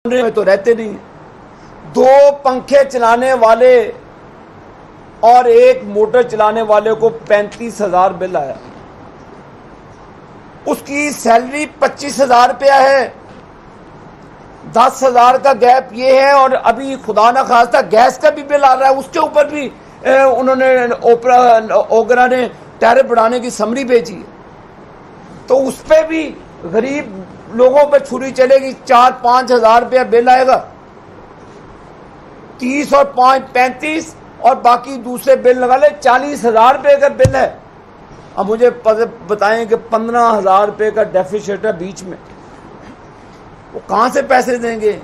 में तो रहते नहीं। 2 पंखे चलाने वाले और 1 मोटर चलाने वाले को 35,000 बिल आया। उसकी सैलरी 25,000 रुपया है। 10,000 का गैप ये है। और अभी खुदा ना खास्ता गैस का भी बिल आ रहा है, उसके ऊपर भी उन्होंने ओगरा ने टैरिफ बढ़ाने की समरी भेजी है। तो उस पर भी गरीब लोगों पर छुरी चलेगी। 4-5 हजार रुपया बिल आएगा। 30 और 5 35 और बाकी दूसरे बिल लगा ले। 40,000 रुपये का बिल है। अब मुझे बताएं कि 15,000 रुपये का डेफिसिट है बीच में, वो कहां से पैसे देंगे?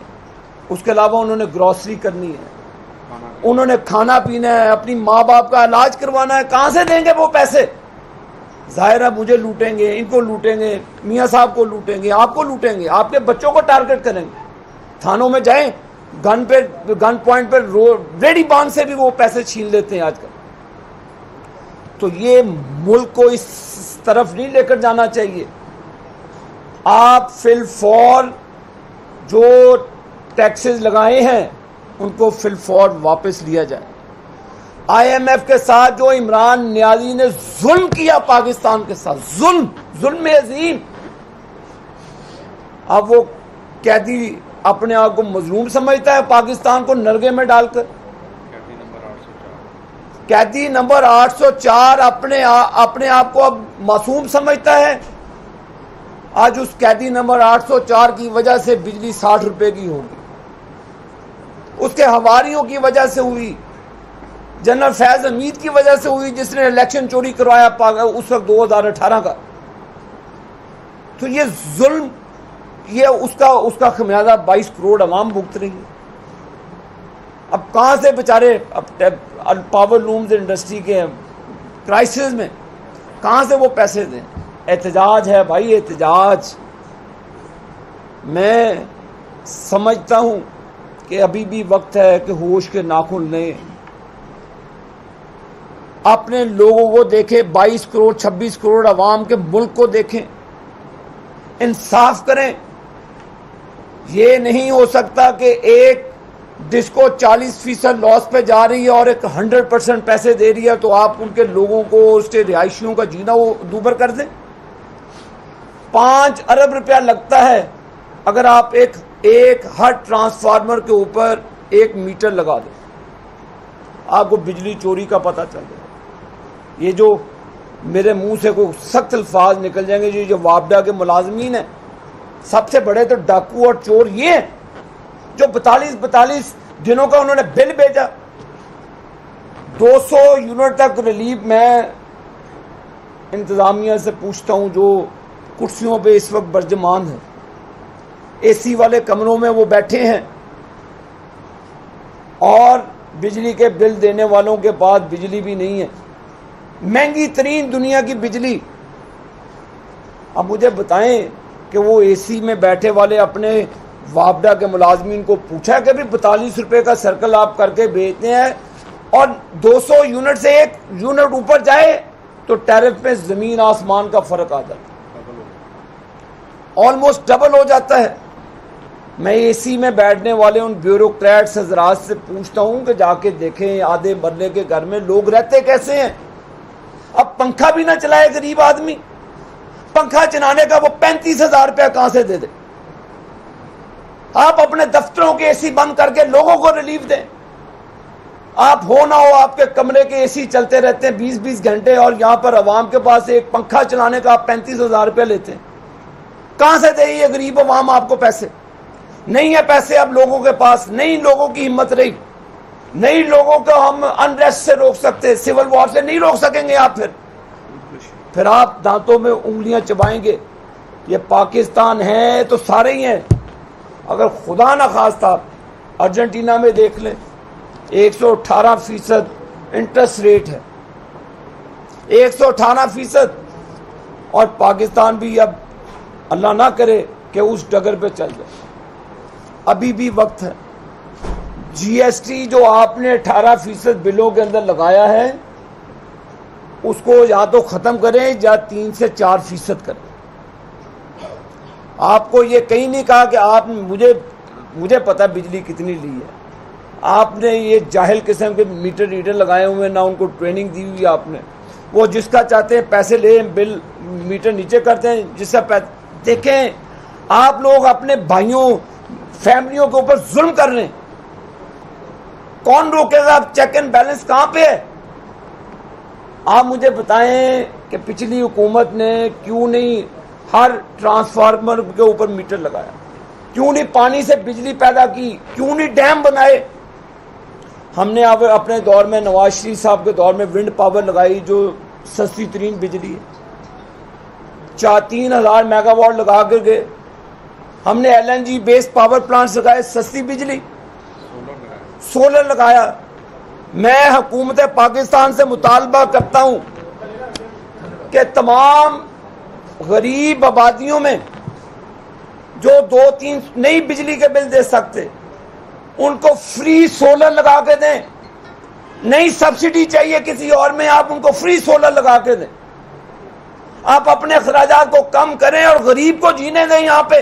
उसके अलावा उन्होंने ग्रॉसरी करनी है, उन्होंने खाना पीना है, अपनी माँ बाप का इलाज करवाना है। कहां से देंगे वो पैसे? जाहिर है मुझे लूटेंगे, इनको लूटेंगे, मियाँ साहब को लूटेंगे, आपको लूटेंगे, आपके बच्चों को टारगेट करेंगे। थानों में जाएं, गन पॉइंट पर रेडी बांध से भी वो पैसे छीन लेते हैं आजकल। तो ये मुल्क को इस तरफ नहीं लेकर जाना चाहिए। आप फिलफौर जो टैक्सेस लगाए हैं उनको फिलफौर वापस लिया जाए। IMF के साथ जो इमरान नियाजी ने जुल्म किया पाकिस्तान के साथ, जुल्म अजीम। अब वो कैदी अपने आप को मजलूम समझता है पाकिस्तान को नरगे में डालकर। कैदी नंबर 804 अपने आप को अब मासूम समझता है। आज उस कैदी नंबर 804 की वजह से बिजली 60 रुपए की होगी, उसके हवारियों की वजह से हुई, जनरल फैज हमीद की वजह से हुई जिसने इलेक्शन चोरी करवाया उस वक्त 2018 का। तो ये जुल्म, ये उसका खमियाजा 22 करोड़ अवाम भुगत रही है। अब कहां से बेचारे अब पावर लूम्स इंडस्ट्री के क्राइसिस में कहां से वो पैसे दें? एहतजाज है भाई, एहतजाज। मैं समझता हूं कि अभी भी वक्त है कि होश के नाखून लें, अपने लोगों को देखें। 22 करोड़ 26 करोड़ अवाम के मुल्क को देखें, इंसाफ करें। ये नहीं हो सकता कि एक डिस्को 40% लॉस पे जा रही है और एक 100% पैसे दे रही है तो आप उनके लोगों को, उसके रिहायशियों का जीना वो दूभर कर दें। 5 अरब रुपया लगता है अगर आप एक हर ट्रांसफार्मर के ऊपर 1 मीटर लगा दें, आपको बिजली चोरी का पता चल जाए। ये जो मेरे मुंह से कोई सख्त अल्फाज निकल जाएंगे, जो वापडा के मुलाजमीन हैं, सबसे बड़े तो डाकू और चोर ये हैं जो 42 दिनों का उन्होंने बिल भेजा। 200 यूनिट तक रिलीफ। मैं इंतजामिया से पूछता हूं जो कुर्सियों पे इस वक्त बर्जमान है, AC वाले कमरों में वो बैठे हैं और बिजली के बिल देने वालों के पास बिजली भी नहीं है, महंगी तरीन दुनिया की बिजली। अब मुझे बताएं कि वो AC में बैठे वाले अपने वापडा के मुलाजमीन को पूछा कि भी 42 रुपए का सर्कल आप करके बेचते हैं और 200 यूनिट से 1 यूनिट ऊपर जाए तो टैरिफ में जमीन आसमान का फर्क आ जाता है, ऑलमोस्ट डबल हो जाता है। मैं AC में बैठने वाले उन ब्यूरोक्रेट्स हजरात से पूछता हूं कि जाके देखें आधे मरने के घर में लोग रहते कैसे हैं। अब पंखा भी ना चलाए गरीब आदमी, पंखा चलाने का वो 35,000 रुपया कहां से दे दे? आप अपने दफ्तरों के AC बंद करके लोगों को रिलीफ दें। आप हो ना हो आपके कमरे के AC चलते रहते हैं 20-20 घंटे और यहां पर अवाम के पास एक पंखा चलाने का आप 35,000 रुपया लेते हैं। कहां से दे ये गरीब अवाम आपको पैसे? नहीं है पैसे अब लोगों के पास, नहीं लोगों की हिम्मत रही, नहीं लोगों को हम अनरेस्ट से रोक सकते, सिविल वॉर से नहीं रोक सकेंगे आप। फिर आप दांतों में उंगलियां चबाएंगे। ये पाकिस्तान है तो सारे ही हैं। अगर खुदा ना खास्ता अर्जेंटीना में देख लें 118% इंटरेस्ट रेट है, 118%। और पाकिस्तान भी अब अल्लाह ना करे कि उस डगर पे चल जाए, अभी भी वक्त है। GST जो आपने 18% बिलों के अंदर लगाया है उसको या तो खत्म करें या 3 से 4% करें। आपको ये कहीं नहीं कहा कि आप मुझे मुझे पता बिजली कितनी ली है। आपने ये जाहिल किस्म के मीटर रीडर लगाए हुए, ना उनको ट्रेनिंग दी हुई आपने। वो जिसका चाहते हैं पैसे ले, बिल मीटर नीचे करते हैं, जिसका देखें आप लोग अपने भाइयों फैमिलियों के ऊपर जुल्म कर रहे हैं। कौन रोकेगा? आप चेक एंड बैलेंस कहां पे है? आप मुझे बताएं कि पिछली हुकूमत ने क्यों नहीं हर ट्रांसफार्मर के ऊपर मीटर लगाया? क्यों नहीं पानी से बिजली पैदा की? क्यों नहीं डैम बनाए? हमने अब अपने दौर में, नवाज शरीफ साहब के दौर में विंड पावर लगाई, जो सस्ती तरीन बिजली है। 3,000 मेगावाट लगा कर गए। हमने LNG बेस्ड पावर प्लांट्स लगाए, सस्ती बिजली। सोलर लगाया। मैं हुकूमत पाकिस्तान से मुतालबा करता हूं कि तमाम गरीब आबादियों में जो 2-3 नई बिजली के बिल दे सकते, उनको फ्री सोलर लगा के दें। नहीं सब्सिडी चाहिए किसी और में, आप उनको फ्री सोलर लगा के दें। आप अपने अखराजात को कम करें और गरीब को जीने दें। यहां पे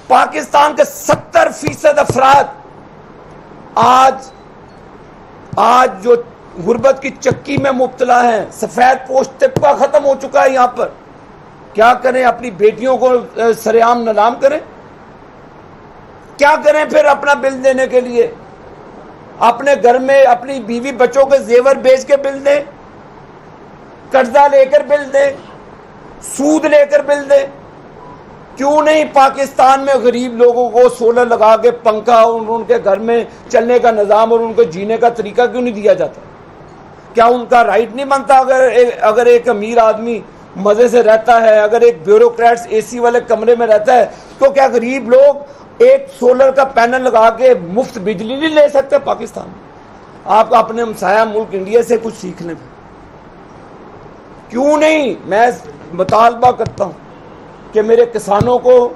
पाकिस्तान के 70% अफराद आज जो गुर्बत की चक्की में मुब्तला हैं, सफेद पोश तिब्बा खत्म हो चुका है। यहां पर क्या करें? अपनी बेटियों को सरेआम नीलाम करें? क्या करें फिर अपना बिल देने के लिए? अपने घर में अपनी बीवी बच्चों के जेवर बेच के बिल दें, कर्जा लेकर बिल दें, सूद लेकर बिल दें। क्यों नहीं पाकिस्तान में गरीब लोगों को सोलर लगा के पंखा और उनके घर में चलने का निज़ाम और उनके जीने का तरीका क्यों नहीं दिया जाता? क्या उनका राइट नहीं बनता? अगर एक अमीर आदमी मजे से रहता है, अगर एक ब्यूरोक्रेट्स AC वाले कमरे में रहता है, तो क्या गरीब लोग एक सोलर का पैनल लगा के मुफ्त बिजली नहीं ले सकते? पाकिस्तान आप अपने हमसाया मुल्क इंडिया से कुछ सीख लें। क्यों नहीं? मैं मुतालबा करता हूं कि मेरे किसानों को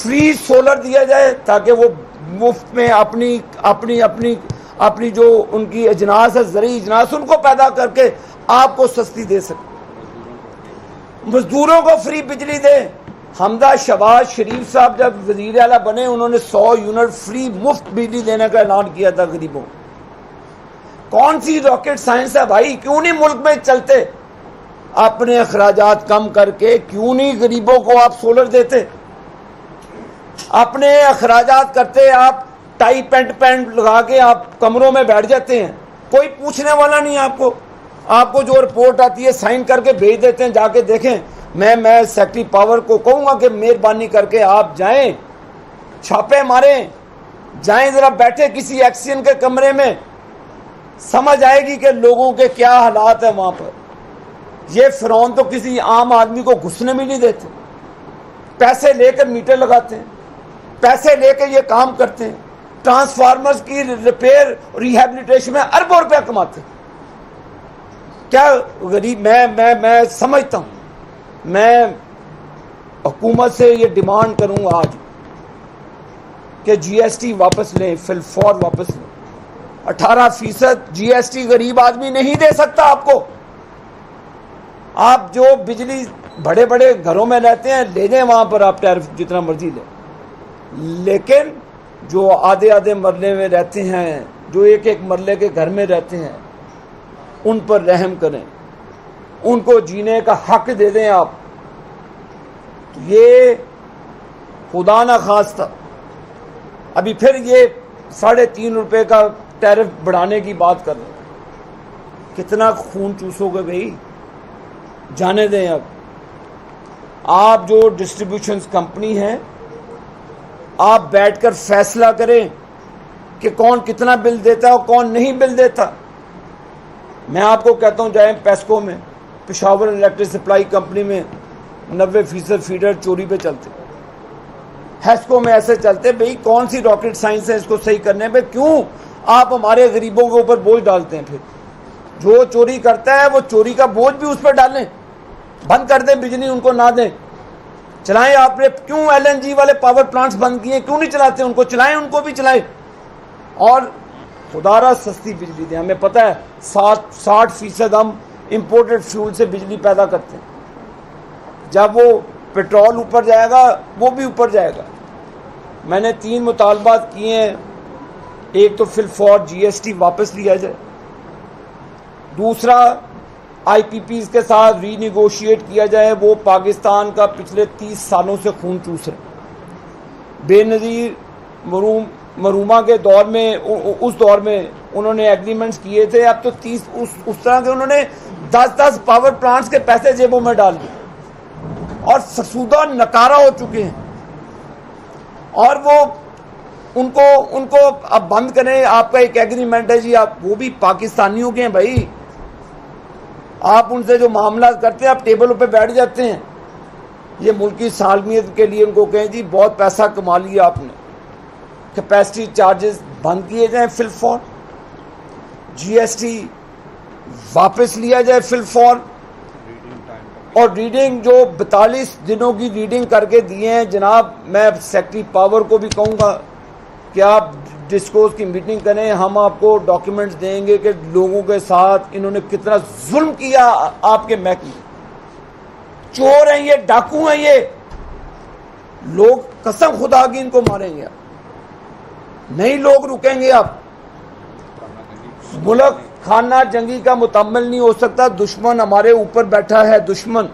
फ्री सोलर दिया जाए, ताकि वो मुफ्त में अपनी जो उनकी अजनास है, ज़रूरी अजनास, उनको पैदा करके आपको सस्ती दे सके। मजदूरों को फ्री बिजली दे। हमदा शहबाज शरीफ साहब जब वजीर आला बने, उन्होंने 100 यूनिट फ्री मुफ्त बिजली देने का ऐलान किया था गरीबों। कौन सी रॉकेट साइंस है भाई? क्यों नहीं मुल्क में चलते? अपने अखराजात कम करके क्यों नहीं गरीबों को आप सोलर देते? अपने अखराजात करते, आप टाई पैंट लगा के आप कमरों में बैठ जाते हैं, कोई पूछने वाला नहीं आपको जो रिपोर्ट आती है साइन करके भेज देते हैं, जाके देखें। मैं सेक्रेटरी पावर को कहूंगा कि मेहरबानी करके आप जाएं, छापे मारें, जाएं, जरा बैठे किसी एक्सीडेंट के कमरे में, समझ आएगी कि लोगों के क्या हालात है वहां पर। ये फिरौन तो किसी आम आदमी को घुसने भी नहीं देते, पैसे लेकर मीटर लगाते हैं, पैसे लेकर ये काम करते हैं, ट्रांसफार्मर्स की रिपेयर रिहेबिलिटेशन में अरबों रुपया कमाते हैं। क्या गरीब? मैं समझता हूं, मैं हुकूमत से ये डिमांड करूंगा आज कि GST वापस लें, फिलफौर वापस लें। 18% GST गरीब आदमी नहीं दे सकता आपको। आप जो बिजली बड़े बड़े घरों में रहते हैं, ले जाएं, वहां पर आप टैरिफ जितना मर्जी लें, लेकिन जो आधे मरले में रहते हैं, जो एक मरले के घर में रहते हैं, उन पर रहम करें, उनको जीने का हक दे दें आप। तो ये खुदा ना खास्ता अभी फिर ये 3.5 रुपए का टैरिफ बढ़ाने की बात कर रहे हैं। कितना खून चूसोगे भाई? जाने दें। अब आप जो डिस्ट्रीब्यूशन कंपनी हैं, आप बैठकर फैसला करें कि कौन कितना बिल देता है और कौन नहीं बिल देता। मैं आपको कहता हूं, जाएं पेस्को में, पेशावर इलेक्ट्रिक सप्लाई कंपनी में 90% फीडर चोरी पे चलते, हेस्को में ऐसे चलते। भाई कौन सी रॉकेट साइंस है इसको सही करने पे? क्यों आप हमारे गरीबों के ऊपर बोझ डालते हैं? फिर जो चोरी करता है वो चोरी का बोझ भी उस पर डालें, बंद कर दें, बिजली उनको ना दें, चलाएं। आपने क्यों LNG वाले पावर प्लांट्स बंद किए? क्यों नहीं चलाते? उनको चलाएं, उनको भी चलाएं, और खुदारा सस्ती बिजली दें। हमें पता है 60% हम इंपोर्टेड फ्यूल से बिजली पैदा करते हैं। जब वो पेट्रोल ऊपर जाएगा, वो भी ऊपर जाएगा। मैंने 3 मुतालबात किए हैं। एक तो फिलफॉर GST वापस लिया जाए, दूसरा IPPs के साथ रीनिगोशिएट किया जाए। वो पाकिस्तान का पिछले 30 सालों से खून चूस है। बेनज़ीर मरूमा के दौर में, उस दौर में उन्होंने एग्रीमेंट्स किए थे। अब तो 30 उस तरह के उन्होंने 10-10 पावर प्लांट्स के पैसे जेबों में डाल दिए और फसूदा नकारा हो चुके हैं। और वो उनको अब बंद करें। आपका एक एग्रीमेंट है जी, आप वो भी पाकिस्तानियों के हैं भाई। आप उनसे जो मामला करते हैं, आप टेबलों पे बैठ जाते हैं। ये मुल्क की सालमियत के लिए उनको कहें जी बहुत पैसा कमा लिया आपने, कैपेसिटी चार्जेस बंद किए जाएं, फिलफॉर GST वापस लिया जाए, फिलफॉर। और रीडिंग जो 42 दिनों की रीडिंग करके दिए हैं जनाब, मैं सेक्रेटरी पावर को भी कहूँगा कि आप डिस्कोर्स की मीटिंग करें। हम आपको डॉक्यूमेंट्स देंगे कि लोगों के साथ इन्होंने कितना जुल्म किया। आपके महकमे चोर हैं ये, डाकू हैं ये, लोग कसम खुदा की इनको मारेंगे। नहीं लोग रुकेंगे। आप मुल्क खाना जंगी का मुतम्मिल नहीं हो सकता। दुश्मन हमारे ऊपर बैठा है। दुश्मन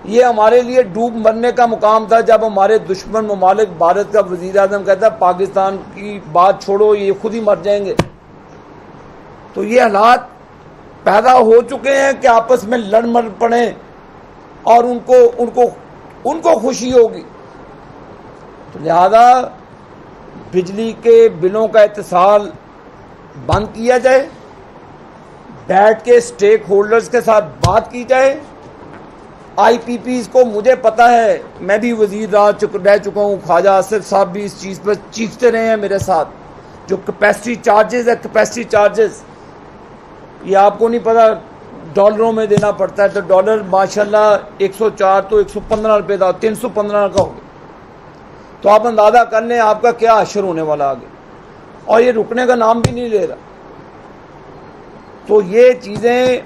ये हमारे लिए डूब मरने का मुकाम था जब हमारे दुश्मन ममालिक भारत का वजीर आज़म कहता है पाकिस्तान की बात छोड़ो, ये खुद ही मर जाएंगे। तो ये हालात पैदा हो चुके हैं कि आपस में लड़ मर पड़े और उनको खुशी होगी। तो लिहाजा बिजली के बिलों का इत्तिसाल बंद किया जाए, बैठ के स्टेक होल्डर्स के साथ बात की जाए। IPPs को, मुझे पता है, मैं भी वजीर रह चुका हूँ, ख्वाजा आसिफ साहब भी इस चीज़ पर चीखते रहे हैं मेरे साथ। जो कैपेसिटी चार्जेस है, कैपेसिटी चार्जेस ये आपको नहीं पता डॉलरों में देना पड़ता है। तो डॉलर माशाल्लाह 104 तो 115 रुपये था, 315 का हो गया। तो आप अंदाज़ा कर लें आपका क्या असर होने वाला आगे। और ये रुकने का नाम भी नहीं ले रहा। तो ये चीज़ें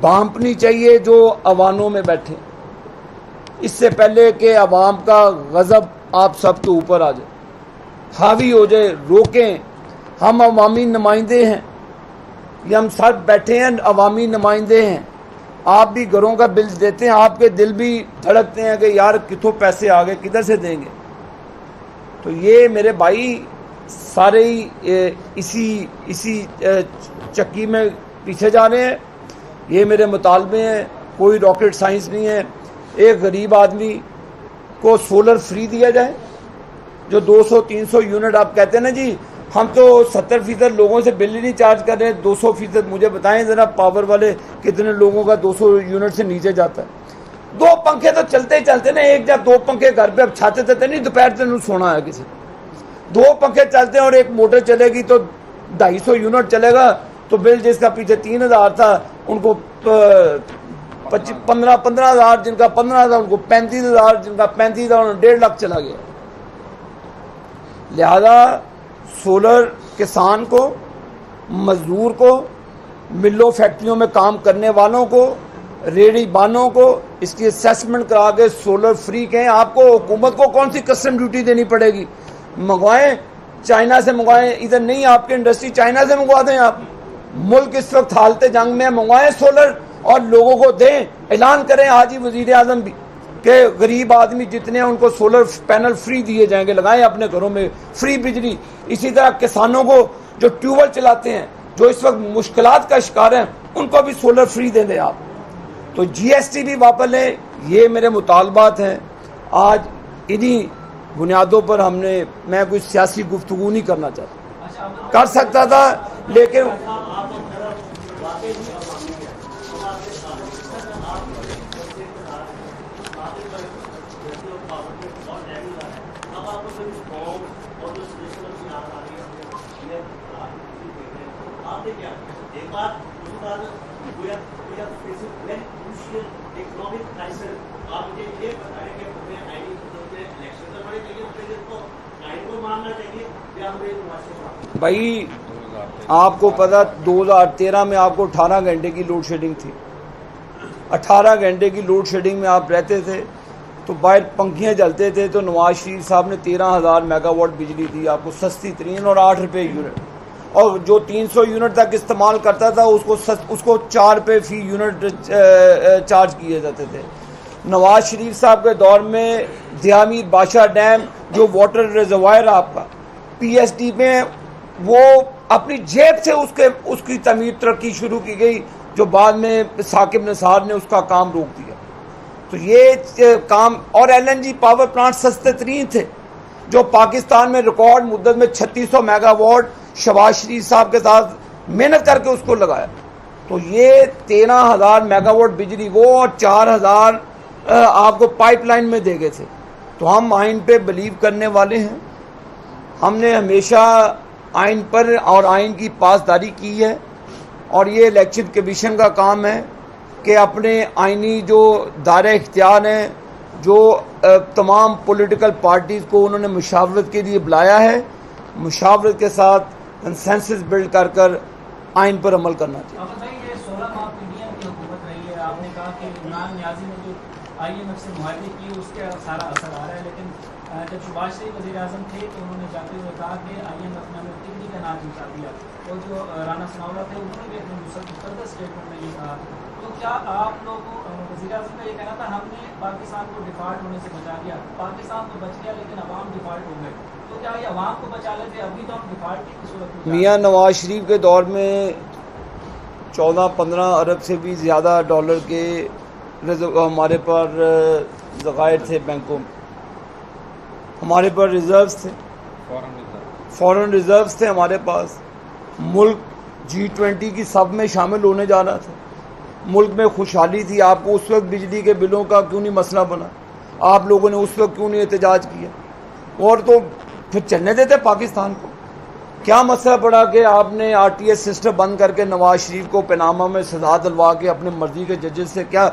भांपनी चाहिए जो अवानों में बैठे, इससे पहले कि अवाम का गज़ब आप सब के ऊपर आ जाए, हावी हो जाए। रोकें। हम अवामी नुमाइंदे हैं, ये हम सब बैठे हैं, अवामी नुमाइंदे हैं। आप भी घरों का बिल देते हैं, आपके दिल भी धड़कते हैं कि यार कितों पैसे आ गए, किधर से देंगे। तो ये मेरे भाई सारे ही इसी चक्की में पीछे जा रहे हैं। ये मेरे मुतालबे हैं, कोई रॉकेट साइंस नहीं है। एक गरीब आदमी को सोलर फ्री दिया जाए। जो 200-300 यूनिट आप कहते हैं ना जी, हम तो 70% लोगों से बिल ही नहीं चार्ज कर रहे। 200% मुझे बताएं ज़रा, पावर वाले कितने लोगों का 200 यूनिट से नीचे जाता है। 2 पंखे तो चलते ही चलते ना, एक जब 2 पंखे घर पे अब छाते थे नहीं, दोपहर से सोना है किसी। 2 पंखे चलते हैं और एक मोटर चलेगी तो 250 यूनिट चलेगा। तो बिल जिसका पीछे 3000 था उनको 15,000, जिनका 15,000 उनको 35,000, जिनका 35,000 1.5 लाख चला गया। लिहाजा सोलर किसान को, मजदूर को, मिलों फैक्ट्रियों में काम करने वालों को, रेडी बानों को इसकी असेसमेंट करा के सोलर फ्री कहें। आपको हुकूमत को कौन सी कस्टम ड्यूटी देनी पड़ेगी? मंगवाएं, चाइना से मंगवाएं। इधर नहीं, आपकी इंडस्ट्री चाइना से मंगवा दें। आप मुल्क इस वक्त हालत जंग में, मंगवाएं सोलर और लोगों को दें। ऐलान करें आज ही वजीर आज़म भी कि गरीब आदमी जितने हैं उनको सोलर पैनल फ्री दिए जाएंगे, लगाएं अपने घरों में फ्री बिजली। इसी तरह किसानों को जो ट्यूबवेल चलाते हैं, जो इस वक्त मुश्किलात का शिकार हैं, उनको भी सोलर फ्री दे दें आप। तो GST भी वापस लें। ये मेरे मुतालबात हैं। आज इन्हीं बुनियादों पर मैं कोई सियासी गुफ्तगू नहीं करना चाहता, कर सकता था लेकिन भाई आपको पता 2013 में आपको 18 घंटे की लोड शेडिंग थी। 18 घंटे की लोड शेडिंग में आप रहते थे। तो बाहर पंखियाँ जलते थे, तो नवाज शरीफ साहब ने 13,000 मेगावाट बिजली दी आपको सस्ती तरीन और 8 रुपये यूनिट, और जो 300 यूनिट तक इस्तेमाल करता था उसको 4 रुपये फी यूनिट चार्ज किए जाते थे। नवाज शरीफ साहब के दौर में दियामी बादशाह डैम जो वाटर रिजर्वायर आपका पीएसडी में, वो अपनी जेब से उसकी तमीर तरक्की शुरू की गई, जो बाद में साकिब निसार ने उसका काम रोक दिया। तो ये काम, और एलएनजी पावर प्लांट सस्ते तरीन थे, जो पाकिस्तान में रिकॉर्ड मुद्दत में 3600 मेगावाट शहबाज शरीफ साहब के साथ मेहनत करके उसको लगाया। तो ये 13,000 मेगावाट बिजली वो, और 4,000 आपको पाइपलाइन में दे गए थे। तो हम आइन पे बिलीव करने वाले हैं, हमने हमेशा आइन पर और आइन की पासदारी की है, और ये इलेक्शन कमीशन का काम है कि अपने आइनी जो दायरे इख्तियार हैं, जो तमाम पॉलिटिकल पार्टीज़ को उन्होंने मुशावरत के लिए बुलाया है, मुशावरत के साथ कंसेंसस बिल्ड कर आइन पर अमल करना चाहिए। ये 16 माह पीडीएम की हुकूमत रही है, आपने कहा कि इमरान नियाज़ी ने जो IMF से मुआहदे किए उसके सारा असर आ रहा है, लेकिन जब शहबाज शरीफ वज़ीर आज़म थे तो उन्होंने जाते हुए कहा कि IMF ने हमें टिकनी का नाच उठा दिया, और जो राना सनाउल्लाह थे उन्होंने भी अपने मुसद्दक़ स्टेटमेंट में ये कहा। तो क्या आप लोगों वज़ीर आज़म का ये कहना था हमने पाकिस्तान को डिफ़ॉल्ट होने से बचा लिया, पाकिस्तान तो बच गया लेकिन अवाम डिफ़ॉल्ट हो गए, तो क्या ये अवाम को बचा लेते? अभी तो हम डिफ़ॉल्ट की सूरत में मियाँ नवाज शरीफ के दौर में 14-15 अरब से भी ज़्यादा डॉलर के हमारे पर ज़खायर थे बैंकों में, हमारे पर रिज़र्व्स थे, फॉरेन रिज़र्व्स थे हमारे पास। मुल्क G20 की सब में शामिल होने जा रहा था, मुल्क में खुशहाली थी। आपको उस वक्त बिजली के बिलों का क्यों नहीं मसला बना? आप लोगों ने उस वक्त क्यों नहीं एहतजाज किया? और तो फिर चलने देते पाकिस्तान को। क्या मसला पड़ा कि आपने RTS सिस्टम बंद करके नवाज शरीफ को पनामा में सजा दिलवा के अपने मर्जी के जजेस से, क्या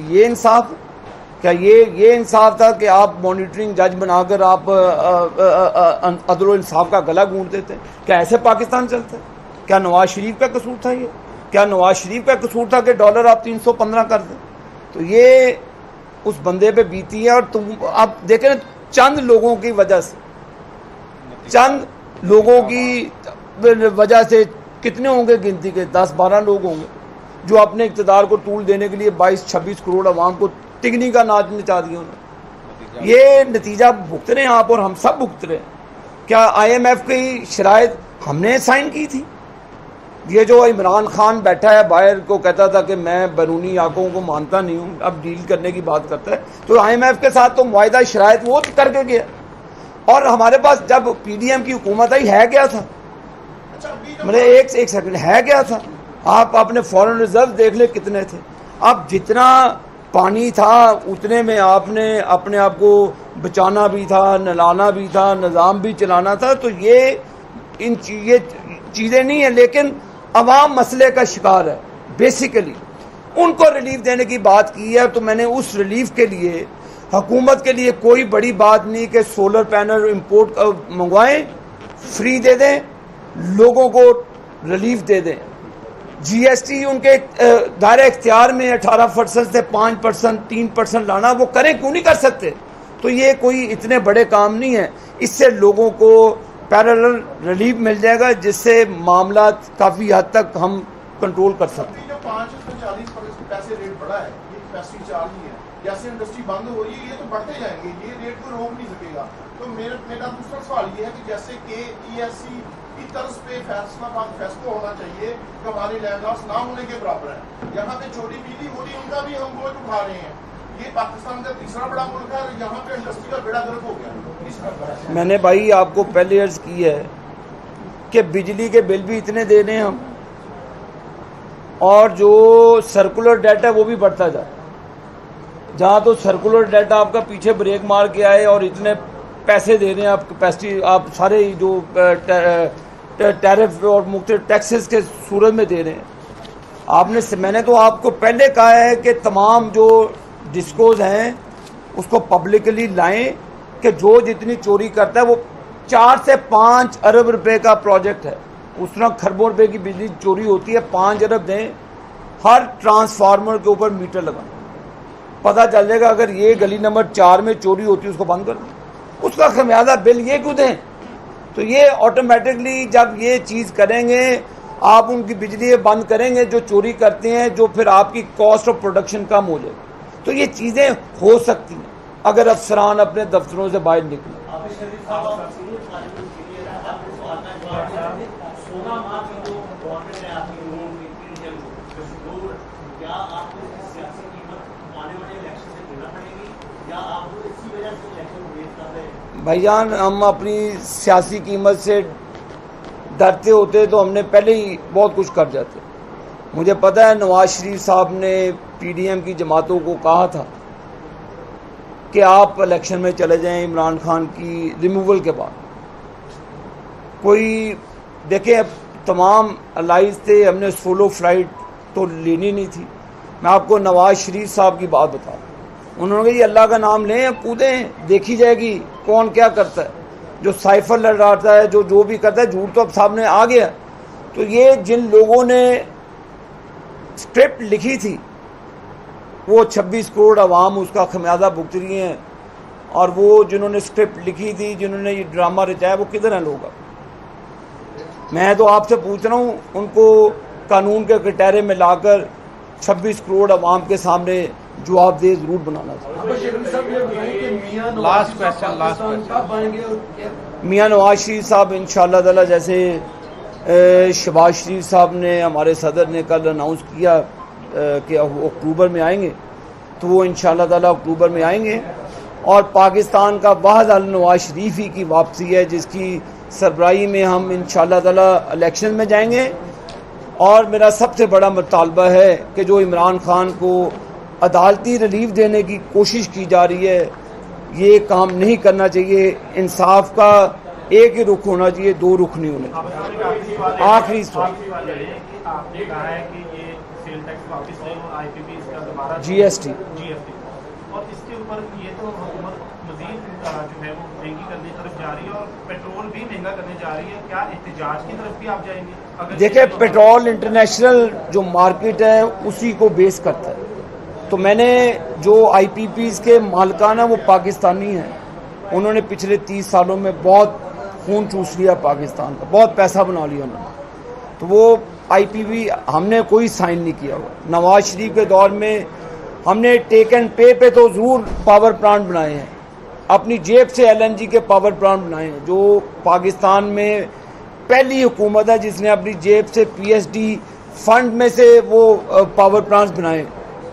ये इंसाफ? क्या ये इंसाफ था कि आप मॉनिटरिंग जज बनाकर आप अदल व इंसाफ का गला घूंट देते? क्या ऐसे पाकिस्तान चलता है? क्या नवाज शरीफ का कसूर था ये? क्या नवाज शरीफ का कसूर था कि डॉलर आप 315 कर दें? तो ये उस बंदे पे बीती है। और तुम आप देखें ना, चंद लोगों की वजह से, चंद लोगों की वजह से कितने होंगे गिनती के, 10-12 लोग होंगे जो अपने इक़्तिदार को टूल देने के लिए 22-26 करोड़ अवाम को टिकनी का नाच नचा दिया उन्होंने। ये नतीजा भुगत रहे हैं आप और हम सब भुगत रहे हैं। क्या IMF की शराइत हमने साइन की थी? ये जो इमरान खान बैठा है बाहर को कहता था कि मैं बैरूनी आंखों को मानता नहीं हूँ, अब डील करने की बात करता है, तो IMF के साथ तो मुआहिदा शराइत वो करके गया। और हमारे पास जब PDM की हुकूमत आई है क्या था? मैंने एक सेकंड, है क्या था? आप अपने फॉरेन रिजर्व देख ले कितने थे। अब जितना पानी था उतने में आपने अपने आप को बचाना भी था, नलाना भी था, निज़ाम भी चलाना था। तो ये चीज़ें नहीं है, लेकिन अवाम मसले का शिकार है। बेसिकली उनको रिलीफ देने की बात की है, तो मैंने उस रिलीफ के लिए हुकूमत के लिए कोई बड़ी बात नहीं कि सोलर पैनल इंपोर्ट मंगवाएं, फ्री दे दें, लोगों को रिलीफ दे दें। GST उनके दायरे इख्तियार में 18% से 5%, 3% लाना, वो करें, क्यों नहीं कर सकते? तो ये कोई इतने बड़े काम नहीं है। इससे लोगों को पैरेलल रिलीफ मिल जाएगा, जिससे मामला काफ़ी हद तक हम कंट्रोल कर सकते हैं। 540% पैसे रेट बढ़ा है, ये कैपेसिटी चार्ज नहीं है। जैसे इंडस्ट्री बंद हो रही है ये तो बढ़ते जाएंगे, ये रेट को रोक नहीं सकेगा। तो मेरा दूसरा सवाल ये है कि जैसे कि ESC की तर्ज पे फैसला होना चाहिए कि हमारे लैंड लॉस ना होने के बराबर है। यहाँ पे छोटी बिजली हो रही है, उनका भी हम बोझ उठा रहे हैं। ये पाकिस्तान का तीसरा बड़ा मुल्क है, यहाँ पे इंडस्ट्री का बेड़ा गर्क हो गया। मैंने भाई आपको पहले अर्ज की है कि बिजली के बिल भी इतने दे रहे हैं हम, और जो सर्कुलर डेट है वो भी बढ़ता जाए। जहाँ तो सर्कुलर डेट आपका पीछे ब्रेक मार के आए और इतने पैसे दे रहे हैं आप कैपेसिटी, आप सारे जो टैरिफ और मुख्तलिफ टैक्सेस के सूरत में दे रहे हैं। मैंने तो आपको पहले कहा है कि तमाम जो डिस्कोज हैं उसको पब्लिकली लाएं कि जो जितनी चोरी करता है, वो 4 से 5 अरब रुपए का प्रोजेक्ट है, उस तरह खरबों रुपए की बिजली चोरी होती है, 5 अरब दें, हर ट्रांसफार्मर के ऊपर मीटर लगा। पता चल जाएगा अगर ये गली नंबर 4 में चोरी होती है उसको बंद कर दो, उसका खमियाजा बिल ये क्यों दें? तो ये ऑटोमेटिकली जब ये चीज़ करेंगे, आप उनकी बिजली बंद करेंगे जो चोरी करते हैं, जो फिर आपकी कॉस्ट ऑफ प्रोडक्शन कम हो जाएगी। तो ये चीज़ें हो सकती हैं अगर अफसरान अपने दफ्तरों से बाहर निकलें। भाईजान, हम अपनी सियासी कीमत से डरते होते तो हमने पहले ही बहुत कुछ कर जाते। मुझे पता है नवाज शरीफ साहब ने पीडीएम की जमातों को कहा था कि आप इलेक्शन में चले जाएं इमरान खान की रिमूवल के बाद। कोई देखें, तमाम अलाइज थे, हमने सोलो फ्लाइट तो लेनी नहीं थी। मैं आपको नवाज शरीफ साहब की बात बताऊं, उन्होंने कहा ये अल्लाह का नाम लें, कूदें, देखी जाएगी कौन क्या करता है। जो साइफर लड़ाता है, जो भी करता है, झूठ तो अब सामने आ गया। तो ये जिन लोगों ने स्क्रिप्ट लिखी थी वो 26 करोड़ अवाम उसका खमियाजा भुगत रही हैं, और वो जिन्होंने स्क्रिप्ट लिखी थी, जिन्होंने ये ड्रामा रचाया, वो किधर हैं लोग? मैं तो आपसे पूछ रहा हूँ, उनको कानून के कटहरे में लाकर 26 करोड़ अवाम के सामने जवाबदेह जरूर बनाना चाहिए। लास्ट क्वेश्चन मियाँ नवाज शरीफ साहब इंशाअल्लाह ताला, जैसे शहबाज शरीफ साहब ने, हमारे सदर ने कल अनाउंस किया कि अक्टूबर में आएंगे, तो वो इंशाअल्लाह ताला अक्टूबर में आएंगे। और पाकिस्तान का वाहिद नवाज शरीफ ही की वापसी है, जिसकी सरबराही में हम इंशाअल्लाह ताला इलेक्शन में जाएंगे। और मेरा सबसे बड़ा मुतालबा है कि जो इमरान खान को अदालती रिलीफ देने की कोशिश की जा रही है, ये काम नहीं करना चाहिए। इंसाफ का एक ही रुख होना चाहिए, दो रुख नहीं होने चाहिए। आखिरी सवाल, आपने कहा है कि ये सेल टैक्स वापस ले और आईपीपी इसका दोबारा जीएसटी, और इसके ऊपर ये तो हुकूमत मजीद जो है वो महंगी करने की तरफ जा रही है और पेट्रोल भी महंगा करने जा रही है। क्या एहतजाज की तरफ भी आप जाएंगे? अगर देखिए, पेट्रोल इंटरनेशनल जो मार्केट है उसी को बेस करता है। तो मैंने जो आईपीपीज के मालिकान हैं वो पाकिस्तानी हैं, उन्होंने पिछले 30 सालों में बहुत खून चूस लिया पाकिस्तान का, बहुत पैसा बना लिया उन्होंने। तो वो आईपीपी हमने कोई साइन नहीं किया हुआ। नवाज शरीफ के दौर में हमने टेक एंड पे तो ज़रूर पावर प्लांट बनाए हैं, अपनी जेब से एलएनजी के पावर प्लांट बनाए हैं। जो पाकिस्तान में पहली हुकूमत है जिसने अपनी जेब से पीएसडी फंड में से वो पावर प्लांट्स बनाए।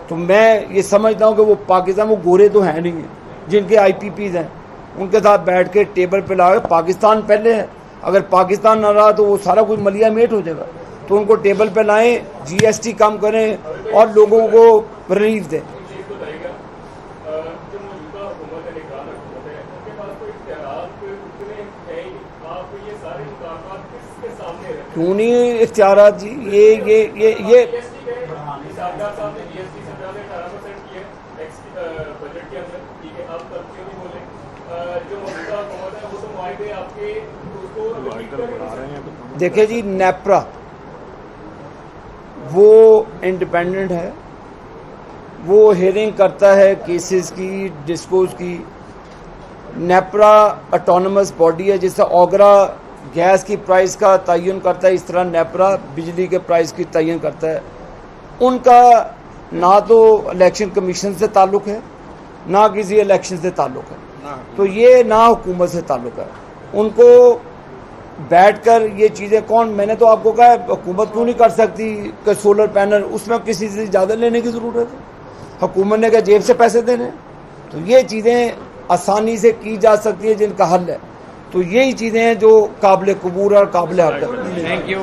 तो मैं ये समझता हूँ कि वो पाकिस्तान, वो गोरे तो हैं नहीं हैं जिनके आईपीपीज हैं, उनके साथ बैठ के टेबल पे ला के पाकिस्तान पहले है। अगर पाकिस्तान ना रहा तो वो सारा कुछ मलिया मेट हो जाएगा। तो उनको टेबल पे लाएं, जीएसटी कम करें और लोगों को रिलीफ दें। क्यों नहीं इख्तियारात जी? ये देखिए जी, नेप्रा वो इंडिपेंडेंट है, वो हेयरिंग करता है केसेस की, डिस्कोज की। नेप्रा ऑटोनमस बॉडी है, जिससे ओगरा गैस की प्राइस का तयन करता है, इस तरह नेप्रा बिजली के प्राइस की तयन करता है। उनका ना तो इलेक्शन कमीशन से ताल्लुक़ है, ना किसी इलेक्शन से ताल्लुक़ है, तो ये ना हुकूमत से ताल्लुक़ है। उनको बैठकर ये चीज़ें कौन, मैंने तो आपको कहा हुकूमत क्यों नहीं कर सकती कि सोलर पैनल, उसमें किसी से इजाज़त लेने की ज़रूरत है? हुकूमत ने क्या जेब से पैसे देने? तो ये चीज़ें आसानी से की जा सकती है, जिनका हल है। तो यही चीज़ें हैं जो काबिल कबूल और काबिल हक है। Thank you.